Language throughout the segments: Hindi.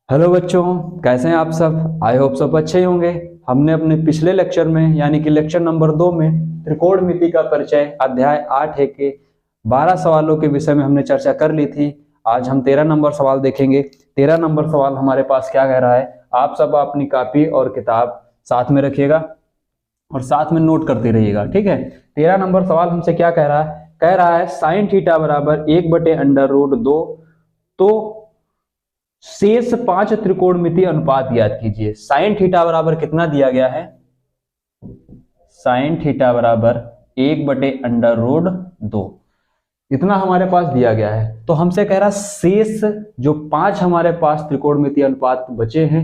हेलो बच्चों, कैसे हैं आप सब। आई होप सब अच्छे ही होंगे। हमने अपने पिछले लेक्चर में यानी कि लेक्चर नंबर 2 में त्रिकोणमिति का परिचय अध्याय 8 है के 12 सवालों के विषय में हमने चर्चा कर ली थी। आज हम 13 नंबर सवाल देखेंगे। 13 नंबर सवाल हमारे पास क्या कह रहा है, आप सब अपनी कॉपी और किताब साथ में रखिएगा और साथ में नोट करते रहिएगा, ठीक है। 13 नंबर सवाल हमसे क्या कह रहा है, कह रहा है साइन थीटा बराबर 1/√2। तो शेष 5 त्रिकोणमितीय अनुपात याद कीजिए। साइन थीटा बराबर कितना दिया गया है, साइन थीटा बराबर 1/√2 इतना हमारे पास दिया गया है। तो हमसे कह रहा शेष जो 5 हमारे पास त्रिकोणमितीय अनुपात बचे हैं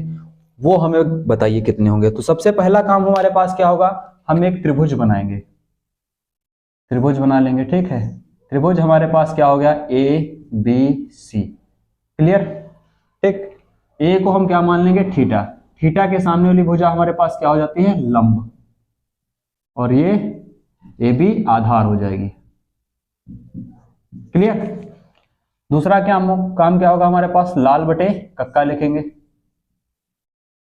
वो हमें बताइए कितने होंगे। तो सबसे पहला काम हमारे पास क्या होगा, हम एक त्रिभुज बनाएंगे, त्रिभुज बना लेंगे, ठीक है। त्रिभुज हमारे पास क्या हो गया, ABC, क्लियर, ठीक। ए को हम क्या मान लेंगे, थीटा। थीटा के सामने वाली भुजा हमारे पास क्या हो जाती है, लंब, और ये AB आधार हो जाएगी, क्लियर। दूसरा काम क्या होगा हमारे पास, लाल बटे कक्का लिखेंगे।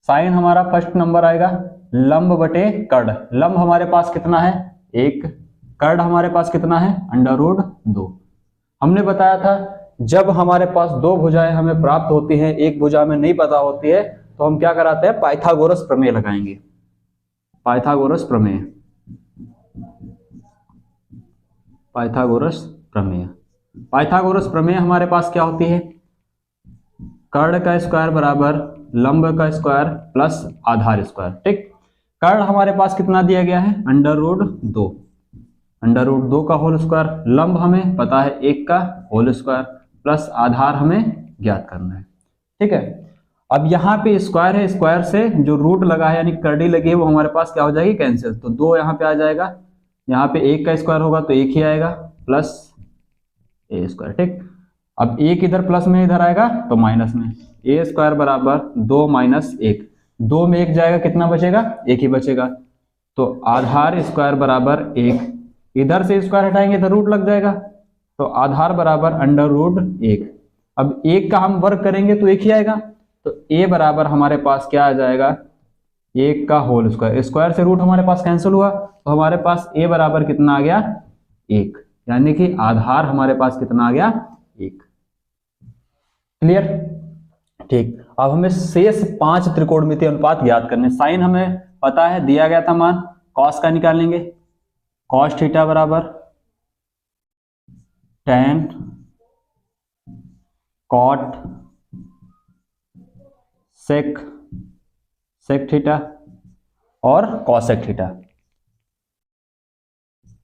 साइन हमारा फर्स्ट नंबर आएगा, लंब बटे कर्ण। लंब हमारे पास कितना है, 1। कर्ण हमारे पास कितना है, √2। हमने बताया था जब हमारे पास दो भुजाएं हमें प्राप्त होती हैं, एक भुजा हमें नहीं पता होती है, तो हम क्या कराते हैं, पाइथागोरस प्रमेय लगाएंगे। पाइथागोरस प्रमेय, पाइथागोरस प्रमेय। पाइथागोरस प्रमेय हमारे पास क्या होती है, कर्ण का स्क्वायर बराबर लंब का स्क्वायर प्लस आधार स्क्वायर, ठीक। कर्ण हमारे पास कितना दिया गया है, √2, √2 का होल स्क्वायर। लंब हमें पता है 1 का होल स्क्वायर प्लस आधार हमें ज्ञात करना है, ठीक है। अब यहाँ पे स्क्वायर है, स्क्वायर से जो रूट लगा है यानी करड़ी लगी है वो हमारे पास क्या हो जाएगी, कैंसिल। तो 2 यहाँ पे आ जाएगा, यहाँ पे 1 का स्क्वायर होगा तो 1 ही आएगा प्लस A स्क्वायर, ठीक। अब 1 इधर प्लस में इधर आएगा तो माइनस में, A स्क्वायर बराबर 2 - 1। 2 में 1 जाएगा, कितना बचेगा, 1 ही बचेगा। तो आधार स्क्वायर बराबर 1, इधर से स्क्वायर हटाएंगे तो रूट लग जाएगा, तो आधार बराबर √1। अब 1 का हम वर्ग करेंगे तो 1 ही आएगा, तो A बराबर हमारे पास क्या आ जाएगा, 1 का होल स्क्वायर। स्क्वायर से रूट हमारे पास कैंसिल हुआ, तो हमारे पास A बराबर कितना आ गया, 1, यानी कि आधार हमारे पास कितना आ गया, 1, क्लियर, ठीक। अब हमें शेष 5 त्रिकोणमितीय अनुपात ज्ञात करने। साइन हमें पता है, दिया गया था मान, कॉस का निकालेंगे। कॉस थीटा बराबर tan कॉट सेक थीटा और cosec theta,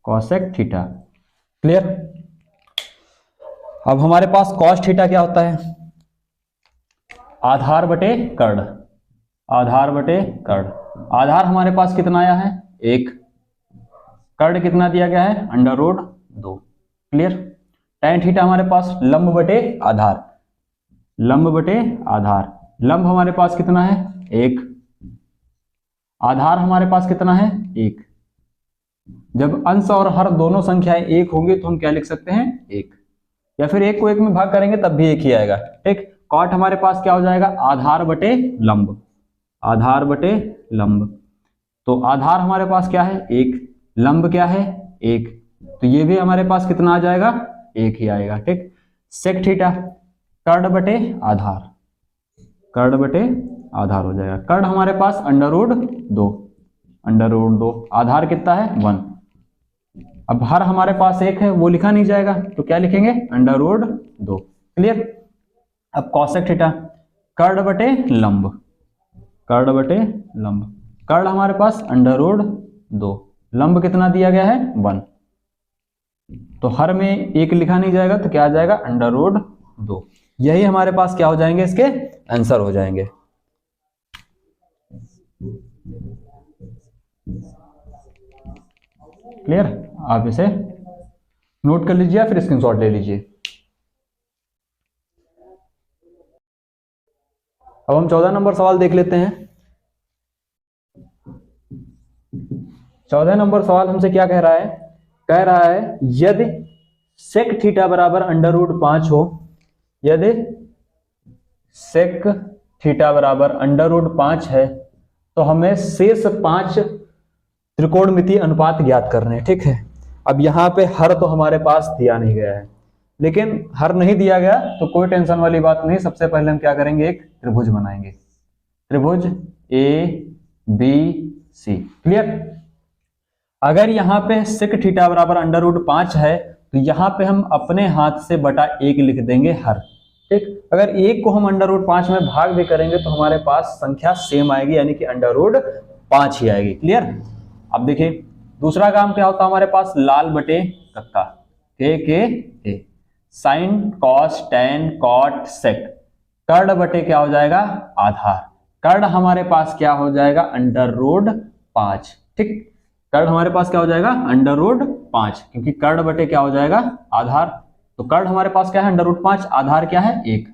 cosec theta, clear. अब हमारे पास कॉस थीटा क्या होता है, आधार बटे कर्ण, आधार बटे कर्ण। आधार हमारे पास कितना आया है, 1। कर्ण कितना दिया गया है, √2, क्लियर। tan थीटा हमारे पास लंब बटे आधार, लंब बटे आधार। लंब हमारे पास कितना है, 1। आधार हमारे पास कितना है, 1। जब अंश और हर दोनों संख्याएं 1 होंगी तो हम क्या लिख सकते हैं, 1, या फिर 1 को 1 में भाग करेंगे तब भी 1 ही आएगा, ठीक। कॉट हमारे पास क्या हो जाएगा, आधार बटे लंब, आधार बटे लंब। तो आधार हमारे पास क्या है, 1, लंब क्या है, 1, तो ये भी हमारे पास कितना आ जाएगा, 1 ही आएगा, ठीक। सेक थीटा कर्ण बटे आधार, कर्ण बटे आधार हो जाएगा। कर्ण हमारे पास √2, √2, आधार कितना है, 1। अब हर हमारे पास 1 है, वो लिखा नहीं जाएगा, तो क्या लिखेंगे, √2, क्लियर। अब कॉसेक थीटा कर्ण बटे लंब, कर्ण बटे लंब। कर्ण हमारे पास √2, लंब कितना दिया गया है, 1, तो हर में 1 लिखा नहीं जाएगा, तो क्या आ जाएगा, √2। यही हमारे पास क्या हो जाएंगे, इसके आंसर हो जाएंगे, क्लियर। आप इसे नोट कर लीजिए या फिर स्क्रीनशॉट ले लीजिए। अब हम 14 नंबर सवाल देख लेते हैं। 14 नंबर सवाल हमसे क्या कह रहा है, कह रहा है यदि सेक थीटा बराबर √5 हो, यदि सेक थीटा बराबर √5 है, तो हमें शेष 5 त्रिकोणमितीय अनुपात ज्ञात करने हैं। ठीक है, अब यहाँ पे हर तो हमारे पास दिया नहीं गया है, लेकिन हर नहीं दिया गया तो कोई टेंशन वाली बात नहीं। सबसे पहले हम क्या करेंगे, एक त्रिभुज बनाएंगे, त्रिभुज ABC। क्लियर। अगर यहाँ पे sec थीटा बराबर √5 है तो यहाँ पे हम अपने हाथ से बटा 1 लिख देंगे हर। ठीक, अगर 1 को हम √5 में भाग भी करेंगे तो हमारे पास संख्या सेम आएगी, यानी कि √5 ही आएगी। क्लियर। अब देखिए दूसरा काम क्या होता है हमारे पास, लाल बटे कक्का, के sine cos tan cot sec, कर्ण बटे क्या हो जाएगा, आधार। कर्ण हमारे पास क्या हो जाएगा, √5। ठीक, कर्ण हमारे पास क्या हो जाएगा, √5, क्योंकि कर्ण बटे क्या हो जाएगा, आधार। तो कर्ण हमारे पास क्या है, √5, आधार क्या है, 1।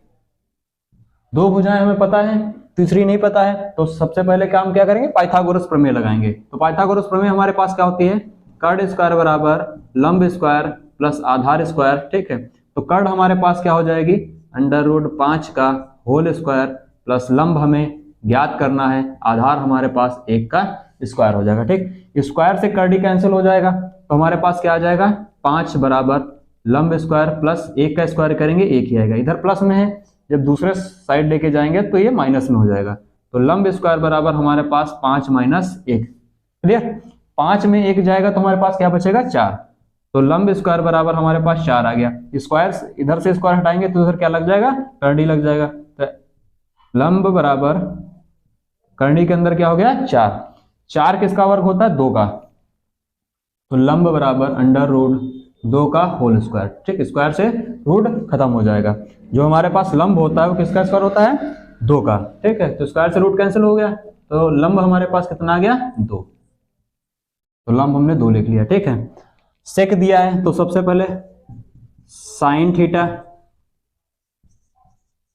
दो भुजाएं हमें पता है, तीसरी नहीं पता है, तो सबसे पहले काम क्या करेंगे, पाइथागोरस प्रमेय लगाएंगे। तो पाइथागोरस प्रमेय हमारे पास क्या होती है, कर्ण स्क्वायर बराबर लंब स्क्वायर प्लस आधार स्क्वायर। ठीक है, तो कर्ण हमारे पास क्या हो जाएगी, √5 का होल स्क्वायर प्लस लंब हमें ज्ञात करना है, आधार हमारे पास 1 का स्क्वायर हो जाएगा। ठीक, स्क्वायर से कर्डी कैंसिल हो जाएगा, तो हमारे पास क्या आ जाएगा, 5 बराबर लंब स्क्वायर प्लस 1 का स्क्वायर करेंगे 1 ही आएगा। इधर प्लस में है, जब दूसरे साइड लेके जाएंगे तो ये माइनस में हो जाएगा। तो लंब स्क्वायर बराबर हमारे पास 5 - 1। क्लियर। 5 में 1 जाएगा तो हमारे पास क्या बचेगा, 4। तो लंब स्क्वायर बराबर हमारे पास 4 आ गया। स्क्वायर इधर से स्क्वायर हटाएंगे तो इधर क्या लग जाएगा, कर्डी लग जाएगा। तो लंब बराबर कर्डी के अंदर क्या हो गया, 4। 4 किसका वर्ग होता है, 2 का। तो लंब बराबर √2 का होल स्क्वायर। ठीक, स्क्वायर से रूट खत्म हो जाएगा। जो हमारे पास लंब होता है वो किसका स्क्वायर होता है, 2 का। ठीक है, तो स्क्वायर से रूट कैंसिल हो गया, तो लंब हमारे पास कितना आ गया, 2। तो लंब हमने 2 लिख लिया। ठीक है, सेक दिया है तो सबसे पहले sine theta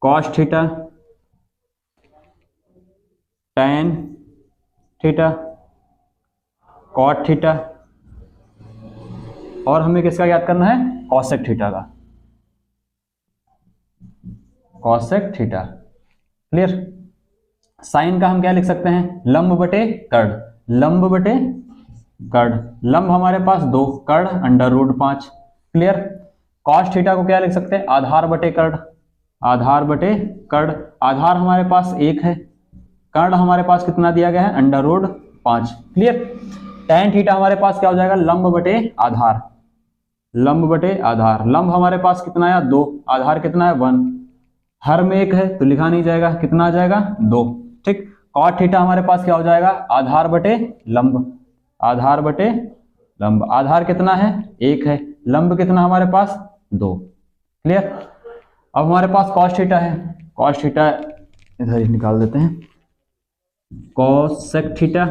cos theta tan theta cot theta, और हमें किसका याद करना है, कॉसेक थीटा का, कॉसेक थीटा। क्लियर। साइन का हम क्या लिख सकते हैं, लंब बटे कर्ण, लंब बटे कर्ण। लंब हमारे पास 2, कर्ण √5। क्लियर। कॉस थीटा को क्या लिख सकते हैं, आधार बटे कर्ण, आधार बटे कर्ण। आधार हमारे पास 1 है, कर्ण हमारे पास कितना दिया गया है, √5। क्लियर। टैन थीटा हमारे पास क्या हो जाएगा, लंब बटे आधार, लंब बटे आधार। लंब हमारे पास कितना आया, 2, आधार कितना है, 1। हर में 1 है तो लिखा नहीं जाएगा, कितना आ जाएगा, 2। ठीक। कॉट थीटा हमारे पास क्या हो जाएगा, आधार बटे लंब, आधार बटे लंब। आधार कितना है, 1 है, लंब कितना हमारे पास, 2। क्लियर। अब हमारे पास कॉस थीटा है, कॉस थीटा इधर ही निकाल देते हैं, कॉसेक थीटा।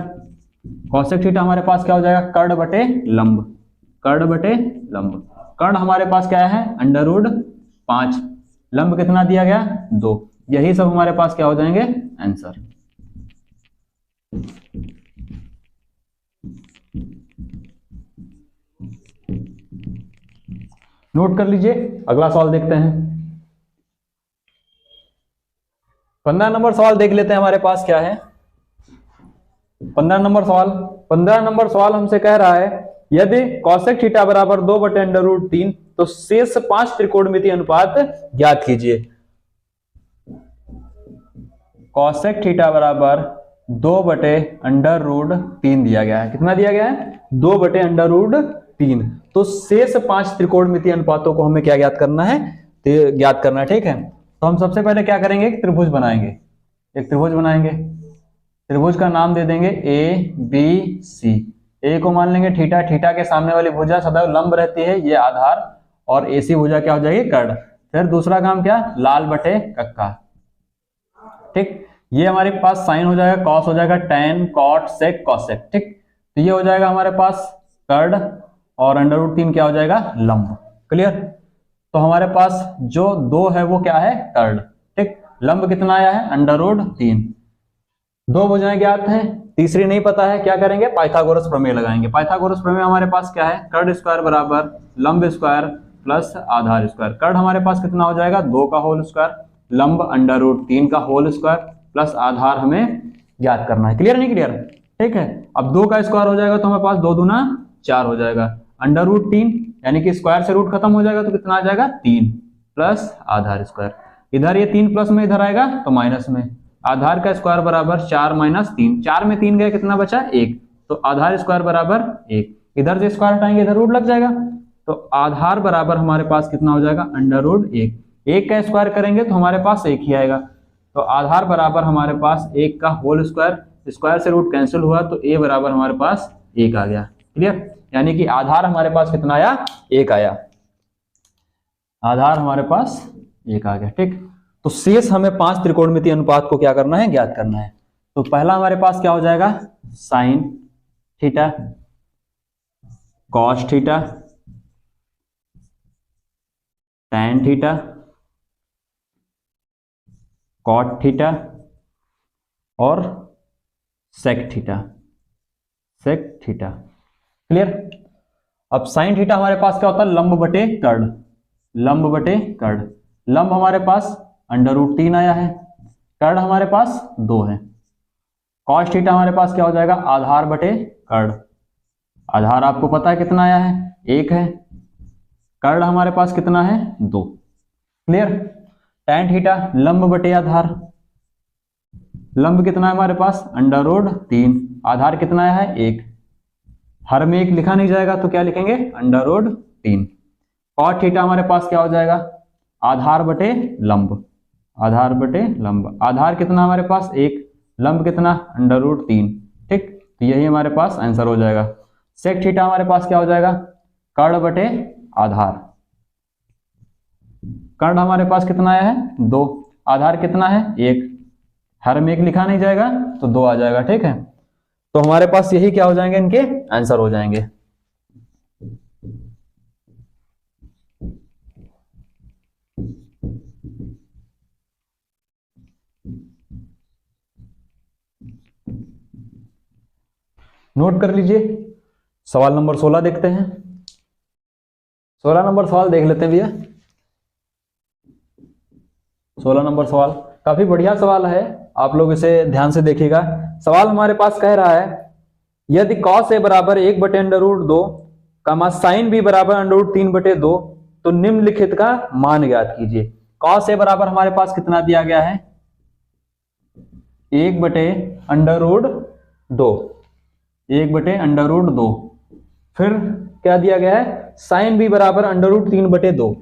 कॉसेक थीटा हमारे पास क्या हो जाएगा, कर्ण बटे लंब, कर्ण बटे लंब। कर्ण हमारे पास क्या है, √5। लंब कितना दिया गया, 2। यही सब हमारे पास क्या हो जाएंगे, आंसर। नोट कर लीजिए, अगला सवाल देखते हैं। 15 नंबर सवाल देख लेते हैं, हमारे पास क्या है 15 नंबर सवाल। 15 नंबर सवाल हमसे कह रहा है, यदि कॉसेक थीटा बराबर 2 बटे √3 तो शेष 5 त्रिकोणमितीय अनुपात ज्ञात कीजिए। कॉसेक थीटा बराबर 2 बटे √3 दिया गया है। कितना दिया गया है, 2 बटे √3। तो शेष 5 त्रिकोणमितीय अनुपातों को हमें क्या ज्ञात करना है, ज्ञात करना है। ठीक है, तो हम सबसे पहले क्या करेंगे, एक त्रिभुज बनाएंगे, एक त्रिभुज बनाएंगे। त्रिभुज का नाम दे देंगे ABC। ए को मान लेंगे थीटा, थीटा के सामने वाली भुजा सदैव लंब रहती है, ये आधार, और AC भुजा क्या हो जाएगी, कर्ण। फिर दूसरा काम क्या, लाल बटे कक्का। ठीक, ये हमारे पास साइन हो जाएगा, कॉस हो जाएगा, टैन कॉट सेक कॉसेक। ठीक, तो ये हो जाएगा हमारे पास कर्ण, और √3 क्या हो जाएगा, लंब। क्लियर। तो हमारे पास जो 2 है वो क्या है, कर्ण। ठीक, लंब कितना आया है, √3। 2 भुजाएं ज्ञात हैं, तीसरी नहीं पता है, क्या करेंगे, पाइथागोरस प्रमेय लगाएंगे। पाइथागोरस प्रमेय हमारे पास क्या है, कर्ण स्क्वायर बराबर लंब स्क्वायर प्लस आधार स्क्वायर। कर्ण हमारे पास कितना हो जाएगा, 2 का होल स्क्वायर, लंब √3 का होल स्क्वायर प्लस आधार हमें ज्ञात करना है। क्लियर नहीं क्लियर? ठीक है। अब 2 का स्क्वायर हो जाएगा तो हमारे पास 2 दूना 4 हो जाएगा। √3 यानी कि स्क्वायर से रूट खत्म हो जाएगा तो कितना आ जाएगा 3 प्लस आधार स्क्वायर। इधर ये 3 प्लस में इधर आएगा तो माइनस में। आधार का स्क्वायर बराबर 4 - 3, 4 में 3 गए कितना बचा 1, तो आधार स्क्वायर बराबर 1। इधर से स्क्वायर हटाएंगे इधर रूट लग जाएगा, तो आधार बराबर हमारे पास कितना हो जाएगा √1। 1 का स्क्वायर करेंगे तो हमारे पास 1 ही आएगा, तो आधार बराबर हमारे पास 1 का होल स्क्वायर, स्क्वायर से रूट कैंसिल हुआ तो a बराबर हमारे पास 1 आ गया। क्लियर? यानी कि आधार हमारे पास कितना आया 1 आया, आधार हमारे पास 1 आ गया। ठीक, तो शेष हमें 5 त्रिकोणमितीय अनुपात को क्या करना है ज्ञात करना है। तो पहला हमारे पास क्या हो जाएगा sine theta, cos theta, tan theta, cot theta और sec theta, sec theta. Clear? अब साइन थीटा हमारे पास क्या होता है लंब बटे कर्ण, लंब बटे कर्ण। लंब हमारे पास √3 आया है, कर्ण हमारे पास 2 है। कॉस थीटा हमारे पास क्या हो जाएगा आधार बटे कर्ण, आधार आपको पता है कितना आया है 1 है, कर्ण हमारे पास कितना है 2। क्लियर? टैन थीटा लंब बटे आधार, लंब कितना है हमारे पास √3, आधार कितना है 1, हर में 1 लिखा नहीं जाएगा तो क्या लिखेंगे √3। कॉट थीटा हमारे पास क्या हो जाएगा आधार बटे लंब, आधार बटे लंब, आधार कितना हमारे पास 1, लंब कितना √3। ठीक, तो यही हमारे पास आंसर हो जाएगा। सेक थीटा हमारे पास क्या हो जाएगा कर्ण बटे आधार, कर्ण हमारे पास कितना आया है 2, आधार कितना है 1, हर में 1 लिखा नहीं जाएगा तो 2 आ जाएगा। ठीक है, तो हमारे पास यही क्या हो जाएंगे इनके आंसर हो जाएंगे। नोट कर लीजिए। सवाल नंबर 16 देखते हैं। 16 नंबर सवाल देख लेते हैं भैया। 16 नंबर सवाल काफी बढ़िया सवाल है, आप लोग इसे ध्यान से देखिएगा। सवाल हमारे पास कह रहा है यदि cos a बराबर 1 बटे √2 कमा साइन b बराबर √3 बटे 2 तो निम्नलिखित का मान ज्ञात कीजिए। cos a बराबर हमारे पास कितना दिया गया है 1 बटे √2, 1 बटे √2, फिर क्या दिया गया है साइन b बराबर √3 बटे 2,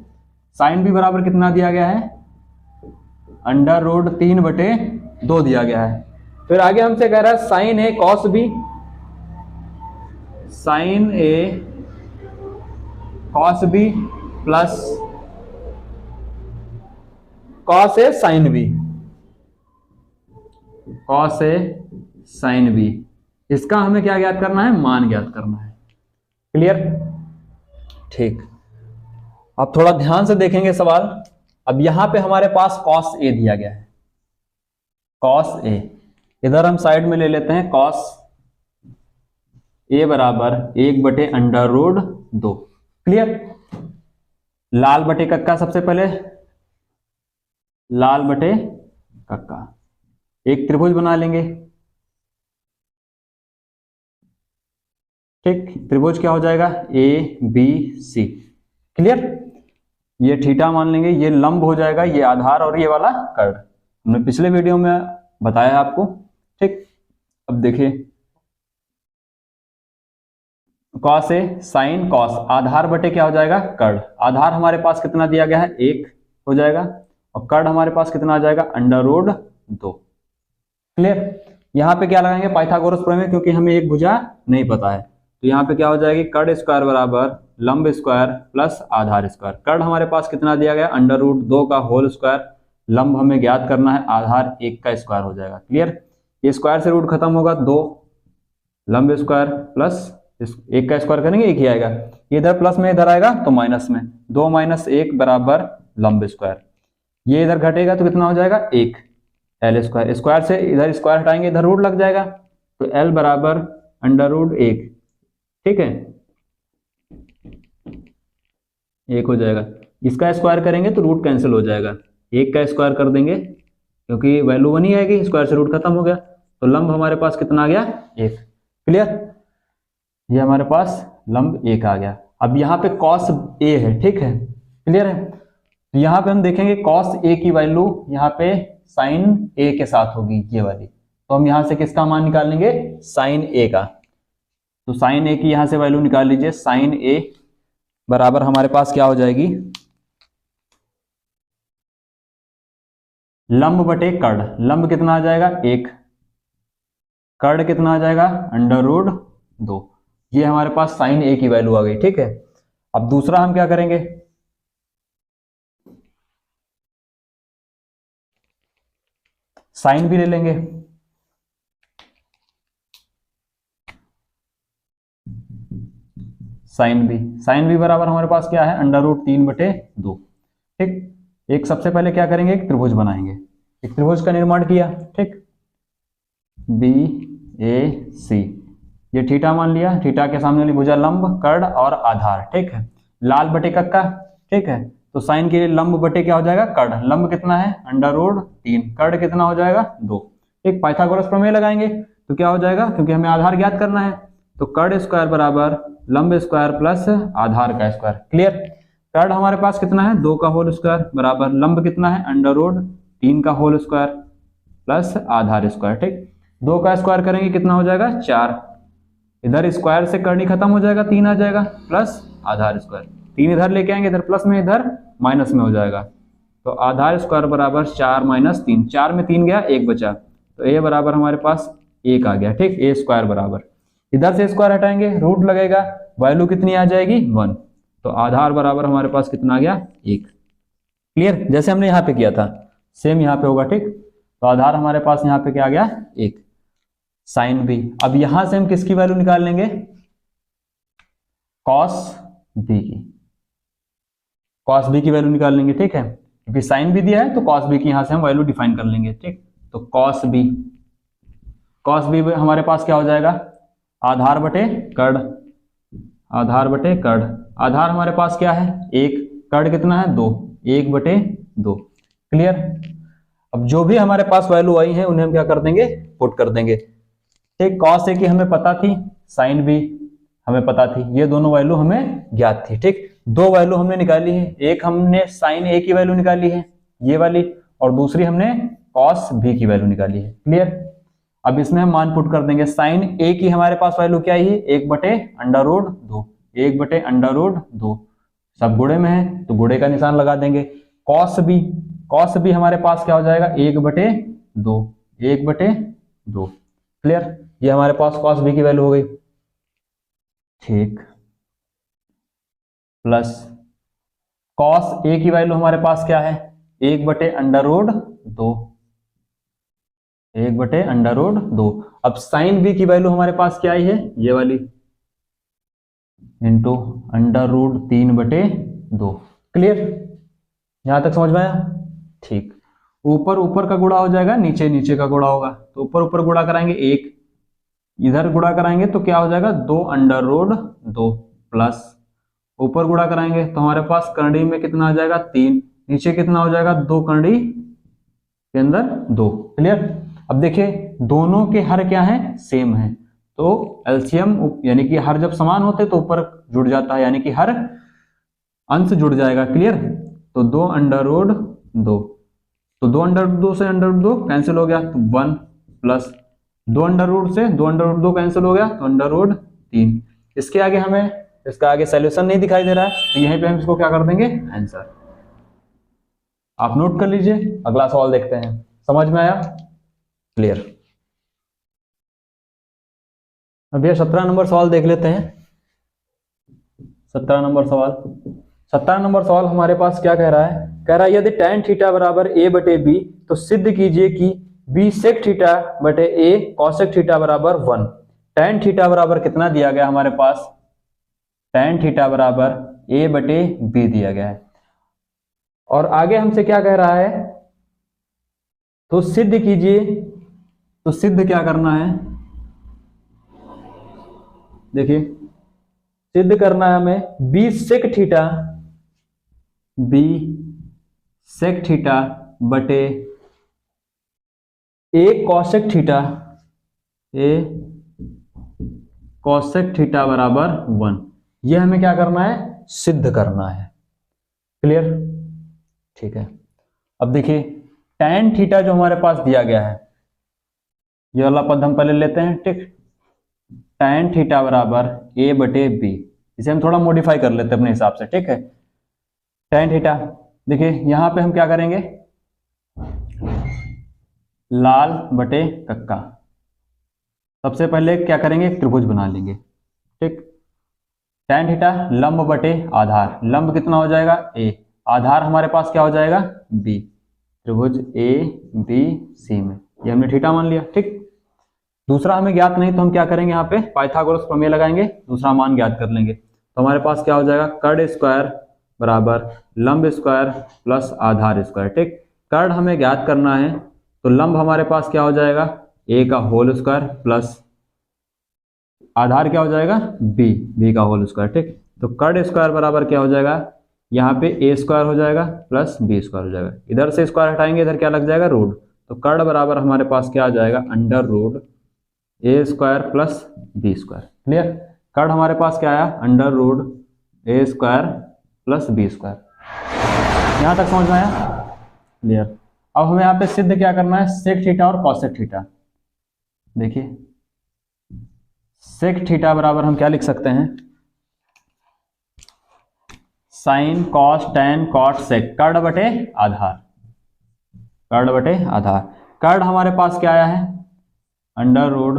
साइन b बराबर कितना दिया गया है √3 बटे 2 दिया गया है। फिर आगे हमसे कह रहा है sine a cos b, sine a cos b plus cos a sin b, cos a sin b, इसका हमें क्या ज्ञात करना है मान ज्ञात करना है। क्लियर? ठीक, अब थोड़ा ध्यान से देखेंगे सवाल। अब यहां पे हमारे पास cos a दिया गया है, cos a, इधर हम साइड में ले लेते हैं cos a बराबर 1 बटे √2। क्लियर? लाल बटे कक्का, सबसे पहले लाल बटे कक्का, एक त्रिभुज बना लेंगे। ठीक, त्रिभुज क्या हो जाएगा ABC। क्लियर? ये थीटा मान लेंगे, ये लंब हो जाएगा, ये आधार और ये वाला कर्ण, हमने पिछले वीडियो में बताया आपको। ठीक, अब देखिए cos a sin cos, आधार बटे क्या हो जाएगा कर्ण, आधार हमारे पास कितना दिया गया है 1 हो जाएगा और कर्ण हमारे पास कितना आ जाएगा √2। क्लियर? यहाँ पे क्या लगाएंगे पाइथागोरस प्रमेय, क्योंकि हमें एक भुजा नहीं पता है, तो यहाँ पे क्या हो जाएगी कर्ण स्क्वायर बराबर लंब स्क्वायर प्लस आधार स्क्वायर। कर्ण हमारे पास कितना दिया गया √2 का होल स्क्वायर, लंब हमें ज्ञात करना है, आधार 1 का स्क्वायर हो जाएगा। क्लियर? ये स्क्वायर से रूट खत्म होगा 2, लंब स्क्वायर प्लस 1 का स्क्वायर करेंगे 1 ही आएगा, इधर प्लस में इधर आएगा तो माइनस में, 2 - 1 बराबर लंब स्क्वायर, ये इधर घटेगा तो कितना हो जाएगा 1 L स्क्वायर, स्क्वायर से इधर स्क्वायर हटाएंगे इधर रूट लग जाएगा, तो L बराबर √1। ठीक है, 1 हो जाएगा, इसका स्क्वायर करेंगे तो रूट कैंसिल हो जाएगा, 1 का स्क्वायर कर देंगे क्योंकि वैल्यू 1 ही आएगी, स्क्वायर से रूट खत्म हो गया, तो लंब हमारे पास कितना आ गया 1। क्लियर, ये हमारे पास लंब 1 आ गया। अब यहाँ पे cos a है, ठीक है, क्लियर है। तो यहाँ पे हम देखेंगे cos a की वैल्यू यहाँ पे sin a के साथ होगी ये वाली, तो हम यहाँ से किसका मान निकाल लेंगे sin a का। तो sin a की यहाँ से वैल्यू निकाल लीजिए, sin a बराबर हमारे पास क्या हो जाएगी, लंब बटे कर्ण। लंब कितना आ जाएगा 1, कर्ण कितना आ जाएगा √2। ये हमारे पास sin a की वैल्यू आ गई, ठीक है। अब दूसरा हम क्या करेंगे, साइन भी ले लेंगे। साइन भी बराबर हमारे पास क्या है √3/2। ठीक, एक सबसे पहले क्या करेंगे, एक त्रिभुज बनाएंगे। एक त्रिभुज का निर्माण किया, ठीक, BAC, ये थीटा मान लिया, थीटा के सामने वाली भुजा लंब, कर्ण और आधार, ठीक है। लाल बटे कक्का, ठीक है। तो साइन के लिए लंब बटे क्या हो जाएगा कर्ण, लंब कितना है √3, कर्ण कितना हो जाएगा 2। एक पाइथागोरस प्रमेय लगाएंगे तो क्या हो जाएगा, क्योंकि हमें आधार ज्ञात करना है, तो कर्ण स्क्वायर बराबर लंब स्क्वायर प्लस आधार का स्क्वायर। क्लियर, कर्ण हमारे पास कितना है 2 का होल स्क्वायर बराबर लंब कितना है √3 का होल स्क्वायर प्लस आधार स्क्वायर, ठीक। 2 का स्क्वायर करेंगे कितना हो जाएगा 4, इधर स्क्वायर से कर्ण ही खत्म हो जाएगा, 3 आ जाएगा प्लस आधार स्क्वायर, 3 इधर लेके आएंगे, इधर प्लस में इधर माइनस में हो जाएगा, तो आधार स्क्वायर बराबर 4 - 3, 4 में 3 गया 1 बचा, तो a बराबर हमारे पास 1 आ गया, ठीक। a स्क्वायर बराबर, इधर से स्क्वायर हटाएंगे रूट लगेगा, वैल्यू कितनी आ जाएगी 1, तो आधार बराबर हमारे पास कितना आ गया 1। क्लियर, जैसे हमने यहाँ पे किया था सेम यहाँ पे होगा, ठीक। तो आधार हमारे पास यहाँ पे क्या आ गया 1। साइन b, अब यहां से हम किसकी वैल्यू निकाल लेंगे, cos b की, cos b की वैल्यू निकाल लेंगे, ठीक है, क्योंकि साइन b दिया है तो cos b की यहां से हम वैल्यू डिफाइन कर लेंगे, ठीक। तो cos b हमारे पास क्या हो जाएगा, आधार बटे कर्ण, आधार बटे कर्ण, आधार हमारे पास क्या है 1, कर्ण कितना है 2, 1/2। क्लियर, अब जो भी हमारे पास वैल्यू आई है उन्हें हम क्या कर देंगे पुट कर देंगे, ठीक। cos a की हमें पता थी, साइन b हमें पता थी, ये दोनों वैल्यू हमें ज्ञात थी, ठीक। 2 वैल्यू हमने निकाली है, एक हमने साइन a की वैल्यू निकाली है ये वाली, और दूसरी हमने cos b की वैल्यू निकाली है। क्लियर, अब इसमें हम मान पुट कर देंगे, साइन a की हमारे पास वैल्यू क्या है 1/√2, 1/√2, सब गुणे में है तो गुणे का निशान लगा देंगे। cos b हमारे पास क्या हो जाएगा 1/2, 1/2। क्लियर, ये हमारे पास cos b की वैल्यू हो गई, ठीक, प्लस cos a की वैल्यू हमारे पास क्या है 1/√2, 1/√2। अब साइन b की वैल्यू हमारे पास क्या आई है ये वाली, इंटू √3/2। क्लियर, यहां तक समझ में आया, ठीक। ऊपर ऊपर का गुणा हो जाएगा, नीचे नीचे का गुणा होगा, तो ऊपर ऊपर गुणा कराएंगे 1, इधर गुणा कराएंगे तो क्या हो जाएगा 2/2, प्लस ऊपर गुणा कराएंगे तो हमारे पास करड़ी में कितना आ जाएगा 3, नीचे कितना हो जाएगा 2 करड़ी के अंदर 2। क्लियर, अब देखिए दोनों के हर क्या है सेम है, तो एलसीएम यानी कि हर जब समान होते तो ऊपर जुड़ जाता है, यानी कि हर अंश जुड़ जाएगा। क्लियर, तो 2/2, तो 2/2 से √2 कैंसिल हो गया, तो 1 प्लस 2/रूट से 2/2 कैंसिल हो गया, तो √3। इसके आगे हमें इसका आगे सॉल्यूशन नहीं दिखाई दे रहा है, तो यहीं पे हम इसको क्या कर देंगे आंसर। आप नोट कर लीजिए, अगला सवाल देखते हैं। समझ में आया, क्लियर। अब ये 17 नंबर सवाल देख लेते हैं। 17 नंबर सवाल, 17 नंबर सवाल हमारे पास क्या कह रहा है, कह रहा है यदि tan थीटा बराबर a/b तो सिद्ध कीजिए कि b sec थीटा बटे a cosec थीटा बराबर 1। tan थीटा बराबर कितना दिया गया हमारे पास, tan थीटा बराबर a/b दिया गया है, और आगे हमसे क्या कह रहा है, तो सिद्ध कीजिए, तो सिद्ध क्या करना है, देखिए सिद्ध करना है हमें b sec theta, b sec theta बटे a cosec theta, a cosec theta बराबर 1। ये हमें क्या करना है, सिद्ध करना है। क्लियर? ठीक है। अब देखिए tan थीटा जो हमारे पास दिया गया है, ये वाला पद हम पहले लेते हैं। ठीक, tan थीटा बराबर a बटे b, इसे हम थोड़ा मॉडिफाई कर लेते हैं अपने हिसाब से। ठीक है, tan थीटा देखिए यहां पे हम क्या करेंगे, लाल बटे कक्का। सबसे पहले क्या करेंगे, एक त्रिभुज बना लेंगे। ठीक, tan थीटा लंब बटे आधार, लंब कितना हो जाएगा a, आधार हमारे पास क्या हो जाएगा b, त्रिभुज a b c में, ये हमने थीटा मान लिया। ठीक, दूसरा हमें ज्ञात नहीं तो हम क्या करेंगे, यहाँ पे पाइथागोरस प्रमेय लगाएंगे, दूसरा मान ज्ञात कर लेंगे। तो हमारे पास क्या हो जाएगा, कर्ण स्क्वायर बराबर लंब स्क्वायर प्लस आधार स्क्वायर। ठीक, कर्ण हमें ज्ञात करना है तो लंब हमारे पास क्या हो जाएगा, a का होल स्क्वायर प्लस आधार क्या हो जाएगा b का होल स्क्वायर। ठीक, तो कर्ण स्क्वायर बराबर क्या हो जाएगा, यहाँ पे a स्क्वायर हो जाएगा प्लस b स्क्वायर हो जाएगा, इधर से स्क्वायर हटाएंगे इधर क्या लग जाएगा रूट, तो कर्ण बराबर हमारे पास क्या आ जाएगा, under root a square plus b square. Clear? कर्ण हमारे पास क्या आया, under root a square plus b square. यहाँ तक समझ में आया? क्लियर? अब हमें यहाँ पे सिद्ध क्या करना है, सेक थीटा और कॉसेक थीटा। देखिए सेक थीटा बराबर हम क्या लिख सकते हैं, sine cos tan cot sec, कर्ण बटे आधार, कर्ण बटे आधार। कर्ण हमारे पास क्या आया है, under root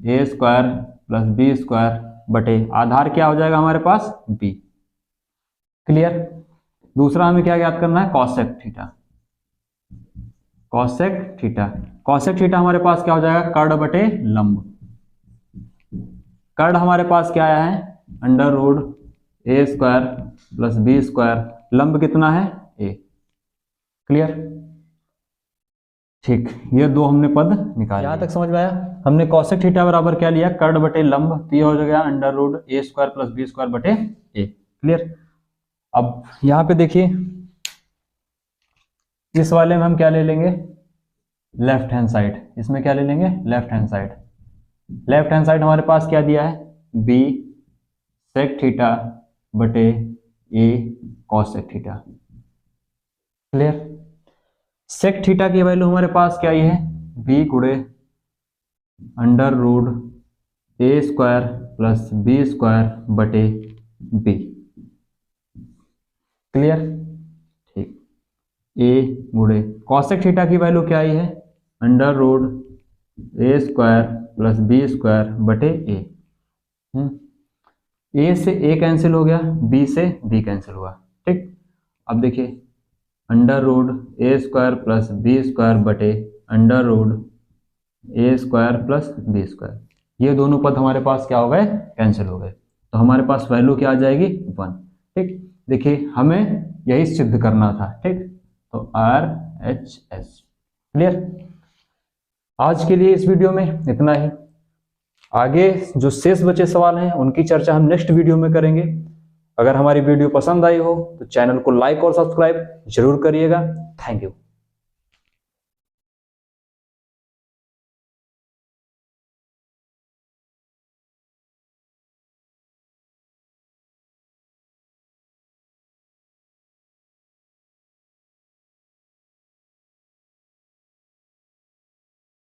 a square plus b square बटे आधार क्या हो जाएगा हमारे पास b। क्लियर? दूसरा हमें क्या ज्ञात करना है, cosec theta, cosec theta, cosec theta हमारे पास क्या हो जाएगा, कर्ण बटे लंब। कर्ण हमारे पास क्या आया है, under root a square plus b square, लंब कितना है a। क्लियर? ठीक, ये दो हमने पद निकाले। यहां तक समझ में आया? हमने कॉसेक थीटा बराबर क्या लिया, कर्ण बटे लंब, तो ये हो गया under root a square plus b square बटे a। क्लियर? अब यहां पे देखिए इस वाले में हम क्या ले लेंगे, लेफ्ट हैंड साइड, इसमें क्या ले लेंगे, left hand side. Left hand side हमारे पास क्या दिया है, b सेक थीटा बटे a cosec theta. Clear? Sec theta की वैल्यू हमारे पास क्या ही है, b गुणे under root a square plus b square बटे b। क्लियर? ठीक, a गुणे कॉसेक थीटा की वैल्यू क्या ही है, under root a square plus b square बटे a। a से a कैंसिल हो गया, b से b कैंसिल हुआ। ठीक, अब देखिए under root a square plus b square बटे under root a square plus b square, ये दोनों पद हमारे पास क्या हो गए, कैंसिल हो गए, तो हमारे पास वैल्यू क्या आ जाएगी 1। ठीक, देखिए हमें यही सिद्ध करना था। ठीक, तो RHS। क्लियर? आज के लिए इस वीडियो में इतना ही, आगे जो शेष बचे सवाल हैं उनकी चर्चा हम नेक्स्ट वीडियो में करेंगे। अगर हमारी वीडियो पसंद आई हो तो चैनल को लाइक और सब्सक्राइब जरूर करिएगा। Thank you.